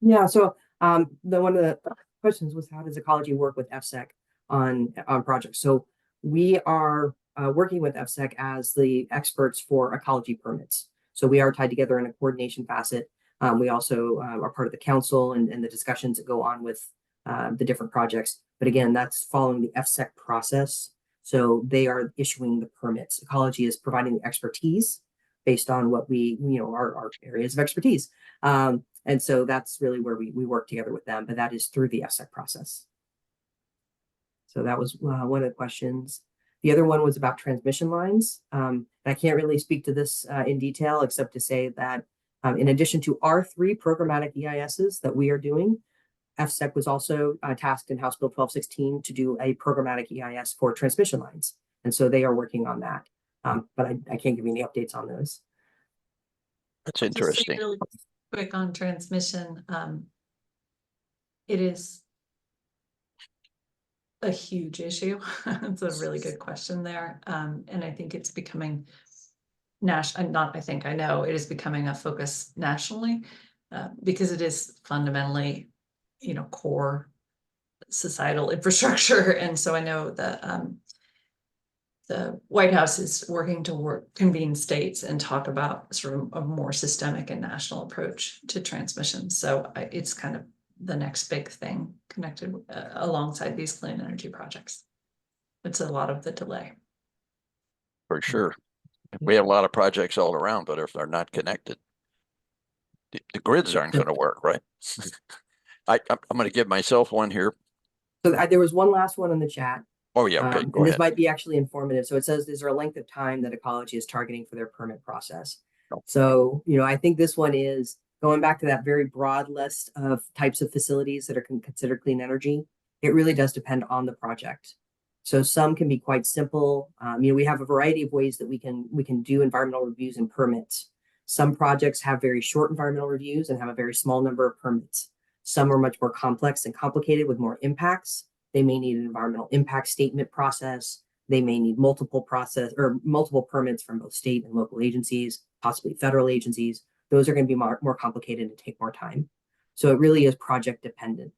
Yeah. So one of the questions was, how does Ecology work with FSEC on projects? So we are working with FSEC as the experts for ecology permits. So we are tied together in a coordination facet. We also are part of the council and the discussions that go on with the different projects. But again, that's following the FSEC process. So they are issuing the permits. Ecology is providing the expertise based on what our areas of expertise. And so that's really where we work together with them, but that is through the FSEC process. So that was one of the questions. The other one was about transmission lines. I can't really speak to this in detail, except to say that in addition to our 3 programmatic EISs that we are doing, FSEC was also tasked in House Bill 1216 to do a programmatic EIS for transmission lines. And so they are working on that. But I can't give you any updates on those. That's interesting. Just really quick on transmission. It is a huge issue. It's a really good question there. And I think it's becoming I know it is becoming a focus nationally because it is fundamentally, core societal infrastructure. And so I know that the White House is working to convene states and talk about sort of a more systemic and national approach to transmission. So it's kind of the next big thing connected alongside these clean energy projects. It's a lot of the delay. For sure. We have a lot of projects all around, but if they're not connected, the grids aren't going to work, right? I'm going to give myself one here. So there was one last one in the chat. Oh yeah, okay, go and ahead. this might be actually informative. So it says, is there a length of time that Ecology is targeting for their permit process? No. So, I think this one is going back to that very broad list of types of facilities that are considered clean energy. It really does depend on the project. So some can be quite simple. We have a variety of ways that we can do environmental reviews and permits. Some projects have very short environmental reviews and have a very small number of permits. Some are much more complex and complicated with more impacts. They may need an environmental impact statement process. They may need multiple permits from both state and local agencies, possibly federal agencies. Those are going to be more complicated and take more time. So it really is project dependent.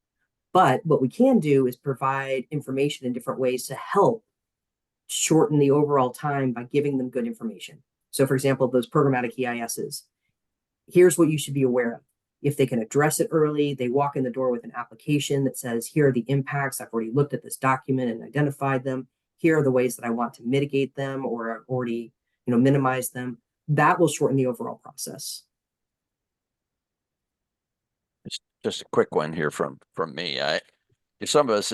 But what we can do is provide information in different ways to help shorten the overall time by giving them good information. So for example, those programmatic EISs, here's what you should be aware of. If they can address it early, they walk in the door with an application that says, here are the impacts. I've already looked at this document and identified them. Here are the ways that I want to mitigate them or already, minimize them. that will shorten the overall process. Just a quick one here from me. Some of us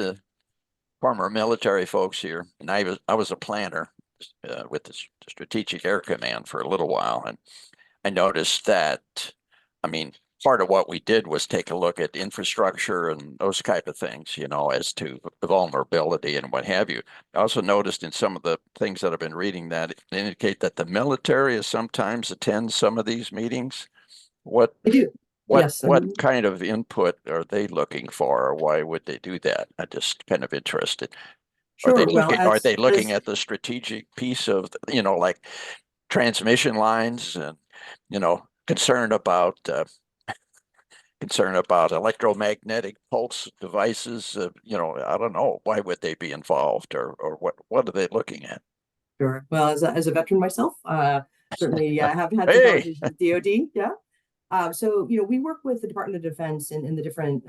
former military folks here, and I was a planner with the Strategic Air Command for a little while, and I noticed that, I mean, part of what we did was take a look at infrastructure and those type of things, you know, as to the vulnerability and what have you. I also noticed in some of the things that I've been reading that indicate that the military is sometimes attends some of these meetings. What I do. Yes. what kind of input are they looking for, or why would they do that? I'm just kind of interested. Are they Sure. Well, are they looking as at the strategic piece of, you know, like transmission lines and, you know, concern about electromagnetic pulse devices? You know, I don't know. Why would they be involved, or what are they looking at? Sure. Well, as a veteran myself, certainly, yeah, I have had some Hey, conversations with DoD. Yeah. So, you know, we work with the Department of Defense in the different,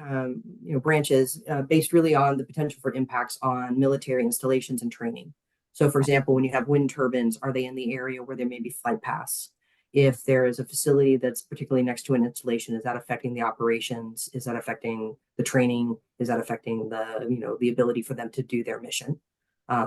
you know, branches based really on the potential for impacts on military installations and training. So, for example, when you have wind turbines, are they in the area where there may be flight paths? If there is a facility that's particularly next to an installation, is that affecting the operations? Is that affecting the training? Is that affecting the, you know, the ability for them to do their mission?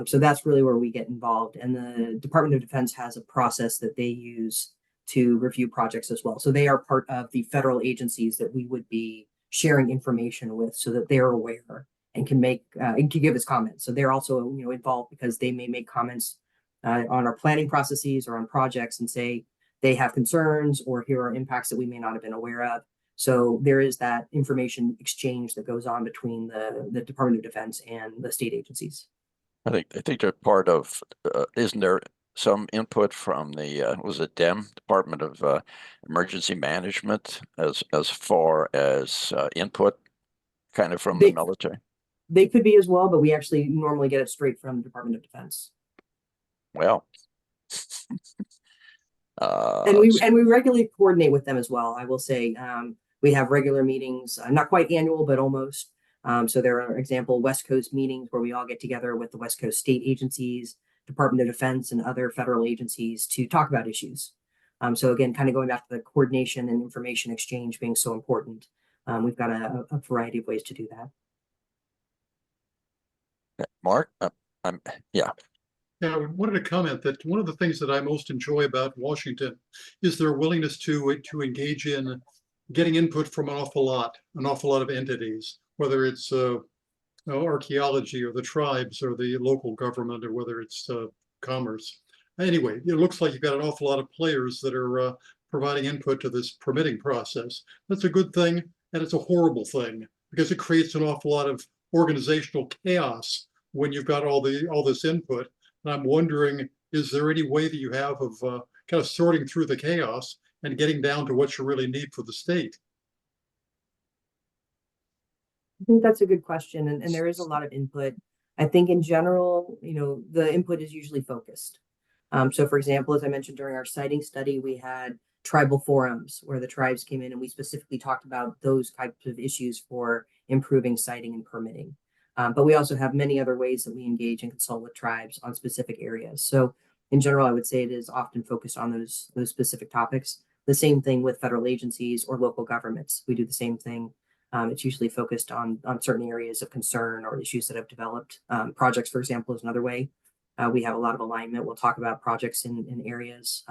So that's really where we get involved. And the Department of Defense has a process that they use to review projects as well. So they are part of the federal agencies that we would be sharing information with, so that they're aware and can make and can give us comments. So they're also, you know, involved because they may make comments on our planning processes or on projects and say they have concerns, or here are impacts that we may not have been aware of. So there is that information exchange that goes on between the Department of Defense and the state agencies. I think they're part of. Isn't there some input from the was it Department of Emergency Management as far as input, kind of from the military? They could be as well, but we actually normally get it straight from the Department of Defense. Well, and we regularly coordinate with them as well. I will say we have regular meetings, not quite annual, but almost. So there are, example, West Coast meetings where we all get together with the West Coast state agencies, Department of Defense, and other federal agencies to talk about issues. So again, kind of going back to the coordination and information exchange being so important, we've got a variety of ways to do that. Mark, yeah. Yeah, I wanted to comment that one of the things that I most enjoy about Washington is their willingness to engage in getting input from an awful lot of entities, whether it's archaeology or the tribes or the local government, or whether it's commerce. Anyway, it looks like you've got an awful lot of players that are providing input to this permitting process. That's a good thing, and it's a horrible thing because it creates an awful lot of organizational chaos when you've got all this input. And I'm wondering, is there any way that you have of kind of sorting through the chaos and getting down to what you really need for the state? I think that's a good question. And there is a lot of input. I think in general, you know, the input is usually focused. So for example, as I mentioned during our siting study, we had tribal forums where the tribes came in and we specifically talked about those types of issues for improving siting and permitting. But we also have many other ways that we engage and consult with tribes on specific areas. So in general, I would say it is often focused on those specific topics. The same thing with federal agencies or local governments. We do the same thing. It's usually focused on certain areas of concern or issues that have developed. Projects, for example, is another way. We have a lot of alignment. We'll talk about projects in areas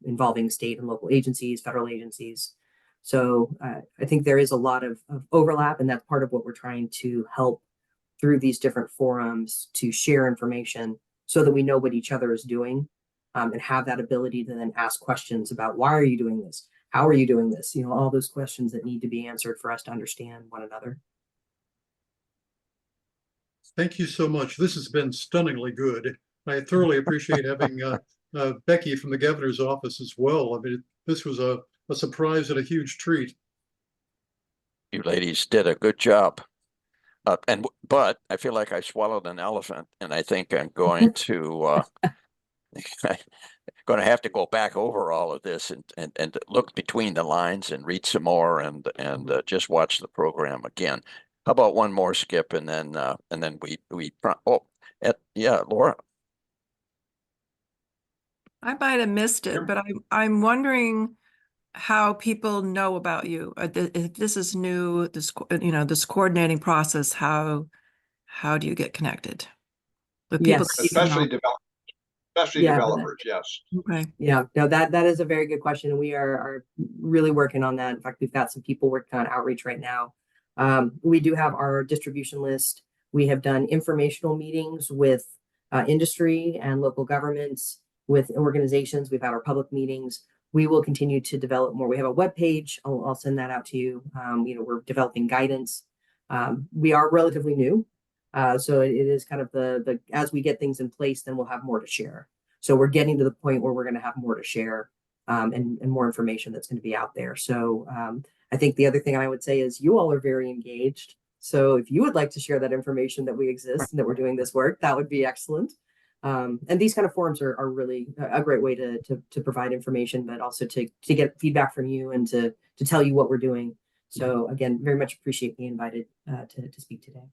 involving state and local agencies, federal agencies. So I think there is a lot of overlap, and that's part of what we're trying to help through these different forums to share information so that we know what each other is doing, and have that ability to then ask questions about why are you doing this? How are you doing this? You know, all those questions that need to be answered for us to understand one another. Thank you so much. This has been stunningly good. I thoroughly appreciate having Becky from the governor's office as well. I mean, this was a surprise and a huge treat. You ladies did a good job. But I feel like I swallowed an elephant, and I think I'm going to going to have to go back over all of this and look between the lines and read some more and just watch the program again. How about one more, Skip, and then yeah, Laura. I might have missed it, but I'm wondering how people know about you. If this is new, this coordinating process, how do you get connected with people that Yes. you know? Especially Yeah. developers, yes. Okay. Yeah, no, that is a very good question. And we are really working on that. In fact, we've got some people working on outreach right now. We do have our distribution list. We have done informational meetings with industry and local governments, with organizations. We've had our public meetings. We will continue to develop more. We have a webpage. I'll send that out to you. We're developing guidance. We are relatively new. So it is kind of the as we get things in place, then we'll have more to share. So we're getting to the point where we're going to have more to share and more information that's going to be out there. So I think the other thing I would say is you all are very engaged. So if you would like to share that information that we exist and that we're doing this work, that would be excellent. And these kind of forums are really a great way to provide information, but also to get feedback from you and to tell you what we're doing. So again, very much appreciate being invited to speak today.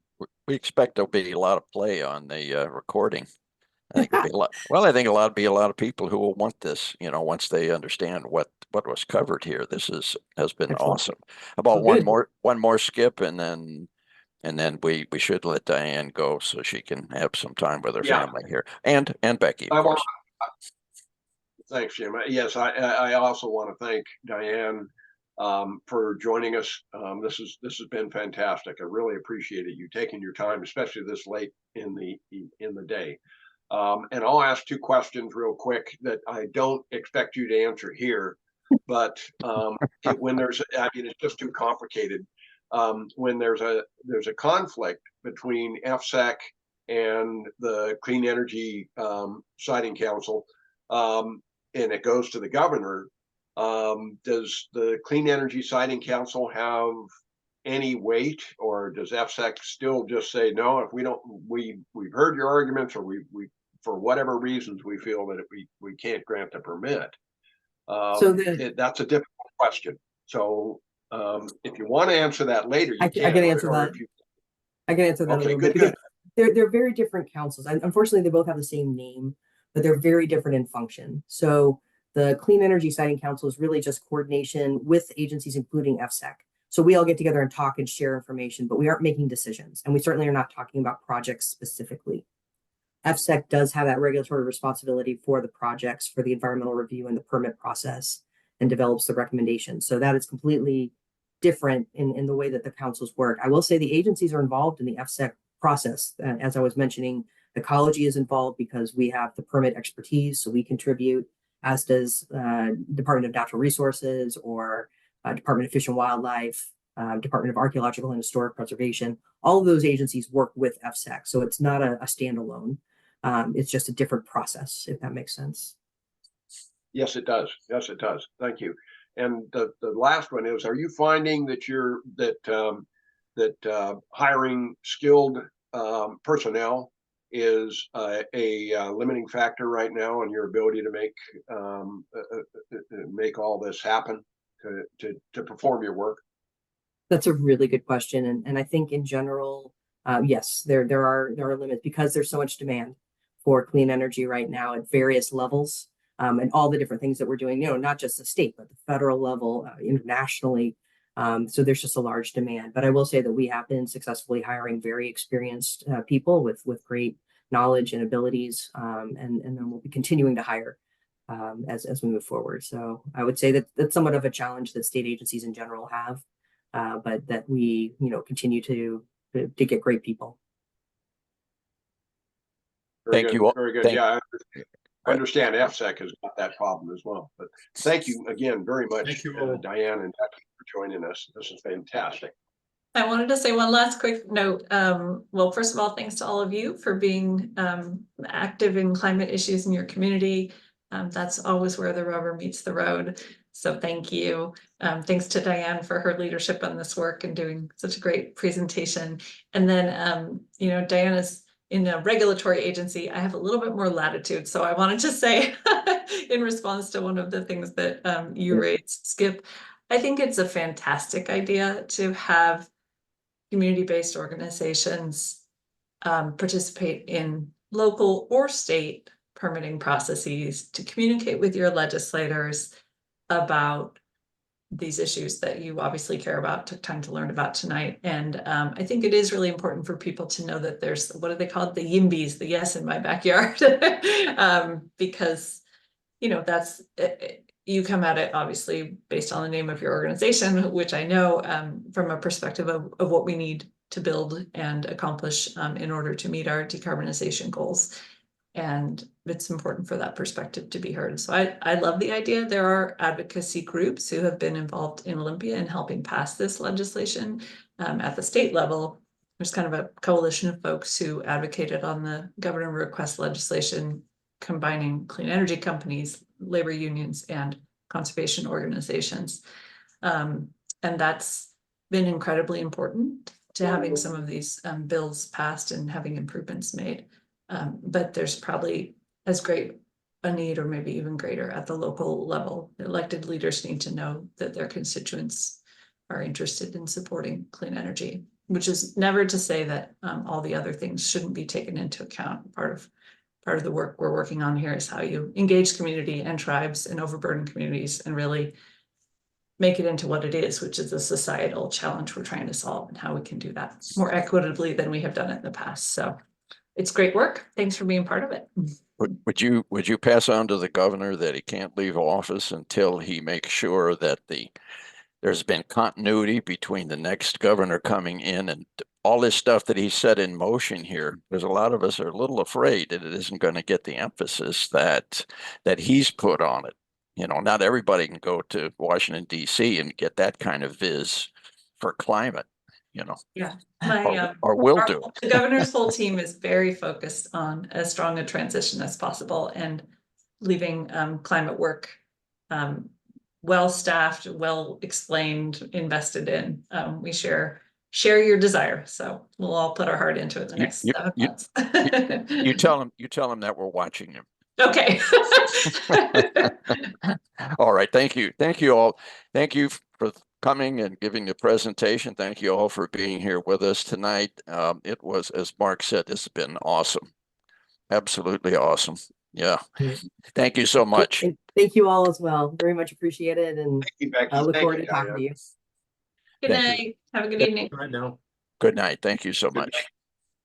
We expect there'll be a lot of play on the recording. I think there'll be I think be a lot of people who will want this, once they understand what was covered here. This has been Excellent. awesome. About Well, one more skip, and then we should let Diane go so she can have some time with her family here, and Becky, of course. Thanks, Jim. Yes, I also want to thank Diane for joining us. This has been fantastic. I really appreciate it. You taking your time, especially this late in the day. And I'll ask two questions real quick that I don't expect you to answer here, but when there's, it's just too complicated. When there's a conflict between FSEC and the Clean Energy Siting Council, and it goes to the governor, does the Clean Energy Siting Council have any weight, or does FSEC still just say no? If we've heard your arguments, or we for whatever reasons we feel that we can't grant the permit. That's a difficult question. So if you want to answer that later, you can. I can answer that. I can answer that a little bit because they're very different councils. Unfortunately, they both have the same name, but they're very different in function. So the Clean Energy Siting Council is really just coordination with agencies, including FSEC. So we all get together and talk and share information, but we aren't making decisions. And we certainly are not talking about projects specifically. FSEC does have that regulatory responsibility for the projects, for the environmental review and the permit process, and develops the recommendations. So that is completely different in the way that the councils work. I will say the agencies are involved in the FSEC process. As I was mentioning, Ecology is involved because we have the permit expertise, so we contribute, as does Department of Natural Resources or Department of Fish and Wildlife, Department of Archaeological and Historic Preservation. All of those agencies work with FSEC, so it's not a standalone. It's just a different process, if that makes sense. Yes, it does. Yes, it does. Thank you. And the last one is: are you finding that hiring skilled personnel is a limiting factor right now on your ability to make all this happen, to perform your work? That's a really good question, and I think in general, yes, there are limits because there's so much demand for clean energy right now at various levels, and all the different things that we're doing. Not just the state, but the federal level, internationally. So there's just a large demand. But I will say that we have been successfully hiring very experienced people with great knowledge and abilities, and then we'll be continuing to hire as we move forward. So I would say that that's somewhat of a challenge that state agencies in general have. But that we, continue to get great people. Thank you all. Very good. Yeah, I understand FSEC has got that problem as well. But thank you again very much, Diane and Becky, for joining us. This is fantastic. I wanted to say one last quick note. Well, first of all, thanks to all of you for being active in climate issues in your community. That's always where the rubber meets the road. So thank you. Thanks to Diane for her leadership on this work and doing such a great presentation. And then, Diane is in a regulatory agency. I have a little bit more latitude. So I wanted to say in response to one of the things that you raised, Skip, I think it's a fantastic idea to have community-based organizations participate in local or state permitting processes, to communicate with your legislators about these issues that you obviously care about, took time to learn about tonight. And I think it is really important for people to know that there's, what are they called? The YIMBYs, the yes in my backyard. Because, you know, that's, you come at it obviously based on the name of your organization, which I know from a perspective of what we need to build and accomplish in order to meet our decarbonization goals. And it's important for that perspective to be heard. So I love the idea. There are advocacy groups who have been involved in Olympia in helping pass this legislation at the state level. There's kind of a coalition of folks who advocated on the governor request legislation, combining clean energy companies, labor unions, and conservation organizations. And that's been incredibly important to having some of these bills passed and having improvements made. But there's probably as great a need, or maybe even greater, at the local level. Elected leaders need to know that their constituents are interested in supporting clean energy, which is never to say that all the other things shouldn't be taken into account. Part of the work we're working on here is how you engage community and tribes and overburdened communities and really make it into what it is, which is a societal challenge we're trying to solve, and how we can do that more equitably than we have done it in the past. So it's great work. Thanks for being part of it. Would you pass on to the governor that he can't leave office until he makes sure that there's been continuity between the next governor coming in and all this stuff that he set in motion here? Because a lot of us are a little afraid that it isn't going to get the emphasis that he's put on it. You know, not everybody can go to Washington, D.C. and get that kind of viz for climate, you know. Yeah. Or will do. The governor's whole team is very focused on as strong a transition as possible and leaving climate work well staffed, well explained, invested in. We share your desire, so we'll all put our heart into it the next 7 months. You tell him that we're watching him. Okay. All right. Thank you all. Thank you for coming and giving the presentation. Thank you all for being here with us tonight. It was, as Mark said, this has been awesome. Absolutely awesome. Yeah. Thank you so much. Thank you all as well. Very much appreciated, and Thank you, Becky. I look Thank forward you, to talking to Diane. you. Good night. Have a good evening. Right now. Good night. Thank you so much.